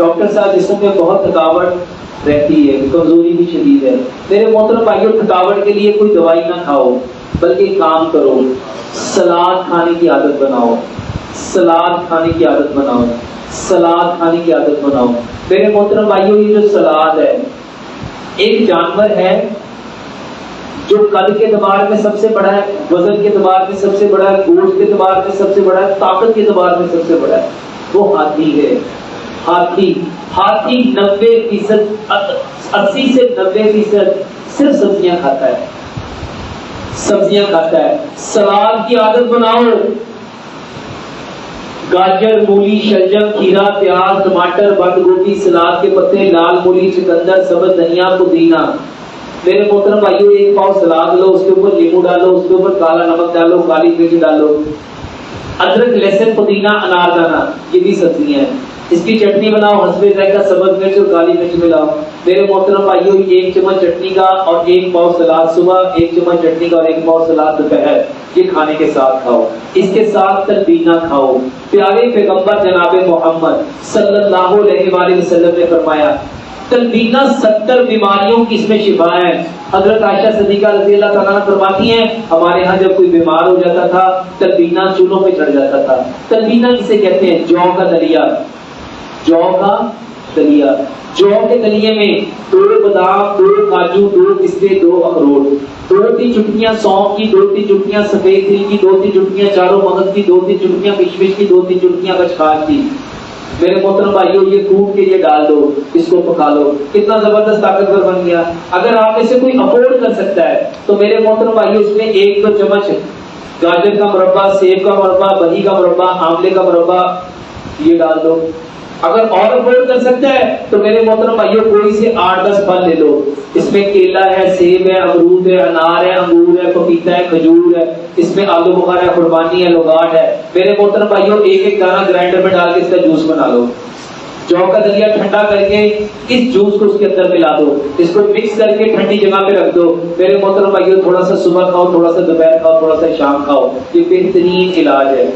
Doctor صاحب جسم میں بہت تھکاوٹ رہتی ہے، کمزوری بھی شدید ہے. میرے محترم بھائیوں، تھکاوٹ کے لیے کوئی دوائی نہ کھاؤ، بلکہ ایک کام کرو، سلاد کھانے کی عادت بناؤ. سلاد کھانے کی عادت بناؤ. سلاد کھانے کی عادت بناؤ. میرے محترم بھائیوں، یہ جو سلاد ہے، ایک جانور ہے جو قد کے اعتبار میں سب سے بڑا ہے، وزن کے اعتبار میں سب سے بڑا ہے، گوشت کے اعتبار میں سب سے بڑا ہے، طاقت کے اعتبار میں سب سے بڑا ہے. وہ ہاتھی ہے. ہاتھی 90%، 80 سے 90% صرف سبزیاں کھاتا ہے. سبزیاں کھاتا ہے. سلاد کی عادت بناؤ. گاجر، مولی، شلجم، کھیرا، پیاز، ٹماٹر، بند گوبھی، سلاد کے پتے، لال مولی، چقندر، سبز دھنیا، پودینہ. میرے محترم بھائیوں، ایک پاؤ سلاد لو، اس کے اوپر لیمو ڈالو، اس کے اوپر کالا نمک ڈالو، کالی مرچ ڈالو، ادرک، لہسن، پودینہ، اناردانہ، یہ بھی سبزیاں ہیں. اس کی چٹنی بناؤ، حسب ذائقہ سبز مرچ اور کالی مرچ ملاؤ. میرے محترم بھائیوں، ایک چمچ چٹنی کا اور ایک پاؤ سلاد صبح، ایک چمچ چٹنی کا اور ایک پاؤ سلاد دوپہر، یہ کھانے کے ساتھ کھاؤ. اس کے ساتھ تلبینہ کھاؤ. پیارے پیغمبر جناب محمد صلی اللہ علیہ وآلہ وسلم نے فرمایا تلبینہ 70 بیماریوں کی اس میں شفا ہے. حضرت عائشہ صدیقہ رضی اللہ تعالیٰ عنہ فرماتی ہیں ہمارے ہاں جب کوئی بیمار ہو جاتا تھا تلبینہ چولہوں پہ چڑھ جاتا تھا. تلبینہ کسے کہتے ہیں؟ جو کا دلیا. جو کا دلیا. جو کے دلیے میں 2 بادام، 2 کاجو، 2 پستے، 2 اخروٹ، 2-3 چٹکیاں سونف کی، 2-3 چٹکیاں سفید تل کی، 2-3 چٹکیاں چاروں مغز کی، 2-3 چٹکیاں کشمش کی، 2-3 چٹکیاں کچکار کی. میرے محترم بھائیوں، یہ کوٹ کے یہ ڈال دو، اس کو پکا لو. کتنا زبردست طاقتور بن گیا. اگر آپ میں سے کوئی افورڈ کر سکتا ہے تو میرے محترم بھائیوں، اس میں 1-2 چمچ گاجر کا مربع، سیب کا مربع، بہی کا مربع، آملے کا مربع یہ ڈال دو. اگر اور افورڈ کر سکتا ہے تو میرے محترم بھائیوں، کوئی سے 8-10 پھل لے لو. اس میں کیلا ہے، سیب ہے، امرود ہے، انار ہے، انگور ہے، پپیتا ہے، کھجور ہے، اس میں آلو بخارا ہے، قربانی ہے، لوگاٹ ہے. میرے محترم بھائیوں، ایک دانہ گرائنڈر میں ڈال کے اس کا جوس بنا لو. جو کا دلیا ٹھنڈا کر کے اس جوس کو اس کے اندر ملا دو، اس کو مکس کر کے ٹھنڈی جگہ پہ رکھ دو. میرے محترم بھائیوں، تھوڑا سا صبح کھاؤ، تھوڑا سا دوپہر کھاؤ، تھوڑا سا شام کھاؤ. یہ بہترین علاج ہے.